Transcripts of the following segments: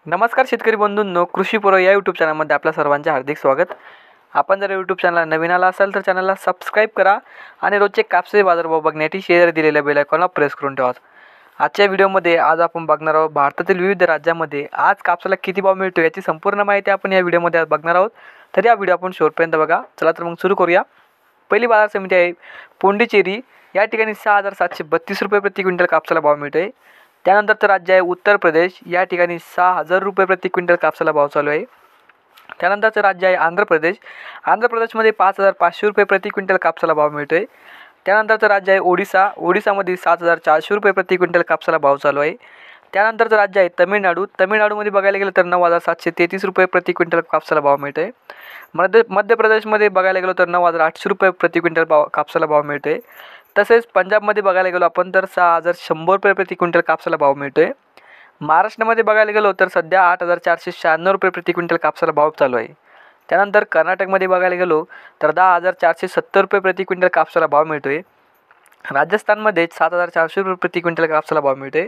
नमस्कार शेतकरी बंधूंनो, कृषी पूर्व या यूट्यूब चॅनलमध्ये आपल्या सर्वांचे हार्दिक स्वागत। आपण जर यूट्यूब चॅनलला नवीन आला असाल तर चॅनलला सबस्क्राईब करा आणि रोजचे कापसाचे बाजारभाव बघण्यासाठी शेअर दिलेल्या बेल आयकॉनला प्रेस करून ठेवा। आजच्या व्हिडिओमध्ये आज आपण बघणार आहोत भारतातील विविध राज्यांमध्ये आज कापसाला किती भाव मिळतो याची संपूर्ण माहिती आपण या व्हिडिओमध्ये आज बघणार आहोत। तर या व्हिडिओ आपण शेवटपर्यंत बघा। चला तर मग सुरू करूया। पहिली बाजार समिती आहे पोंडिचेरी। या ठिकाणी 6,732 रुपये प्रति क्विंटल कापसाला भाव मिळतोय। त्यानंतरचं राज्य आहे उत्तर प्रदेश। या ठिकाणी 6,000 रुपये प्रति क्विंटल कापसाला भाव चालू आहे। त्यानंतरचं राज्य आहे आंध्र प्रदेश। आंध्र प्रदेशमध्ये 5,500 रुपये प्रति क्विंटल कापसाला भाव मिळतोय। त्यानंतरचं राज्य आहे ओडिशा। ओडिशामध्ये 7,400 रुपये प्रति क्विंटल कापसाला भाव चालू आहे। त्यानंतरचं राज्य आहे तमिळनाडू। तमिळनाडूमध्ये बघायला गेलं तर 9,733 रुपये प्रति क्विंटल कापसाला भाव मिळतोय। मध्य प्रदेशमध्ये बघायला गेलो तर 9,800 रुपये प्रति क्विंटल कापसाला भाव मिळतोय। तसेच पंजाबमध्ये बघायला गेलो आपण तर 6,100 रुपये प्रति क्विंटल कापसाला भाव मिळतोय। महाराष्ट्रामध्ये बघायला गेलो तर सध्या 8,496 रुपये प्रति क्विंटल कापसाला भाव चालू आहे। त्यानंतर कर्नाटकमध्ये बघायला गेलो तर 10,470 रुपये प्रति क्विंटल कापसाला भाव मिळतोय। राजस्थानमध्ये 7,400 रुपये प्रति क्विंटल कापसाला भाव मिळतोय।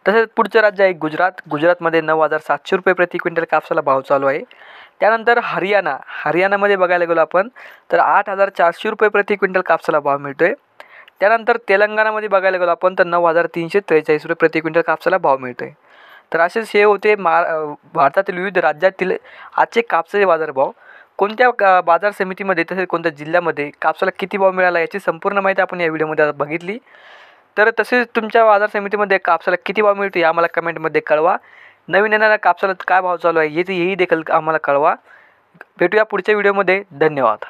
तसेच पुढचं राज्य आहे गुजरात। गुजरातमध्ये 9,700 रुपये प्रति क्विंटल कापसाला भाव चालू आहे। त्यानंतर हरियाणामध्ये बघायला गेलो आपण तर 8,400 रुपये प्रति क्विंटल कापसाला भाव मिळतोय। त्यानंतर तेलंगणामध्ये बघायला गेलो आपण तर 9,343 रुपये प्रति क्विंटल कापसाला भाव मिळतोय। तर असेच हे होते भारतातील विविध राज्यातील आजचे कापसाचे बाजारभाव। कोणत्या बाजार समितीमध्ये तसेच कोणत्या जिल्ह्यामध्ये कापसाला किती भाव मिळाला याची संपूर्ण माहिती आपण या व्हिडिओमध्ये आता बघितली। तर तसेच तुमच्या बाजार समितीमध्ये कापसाला किती भाव मिळतो हे आम्हाला कमेंटमध्ये कळवा। नवीन येणाऱ्या कापसाला काय भाव चालू आहे हेही देखील आम्हाला कळवा। भेटूया पुढच्या व्हिडिओमध्ये। धन्यवाद।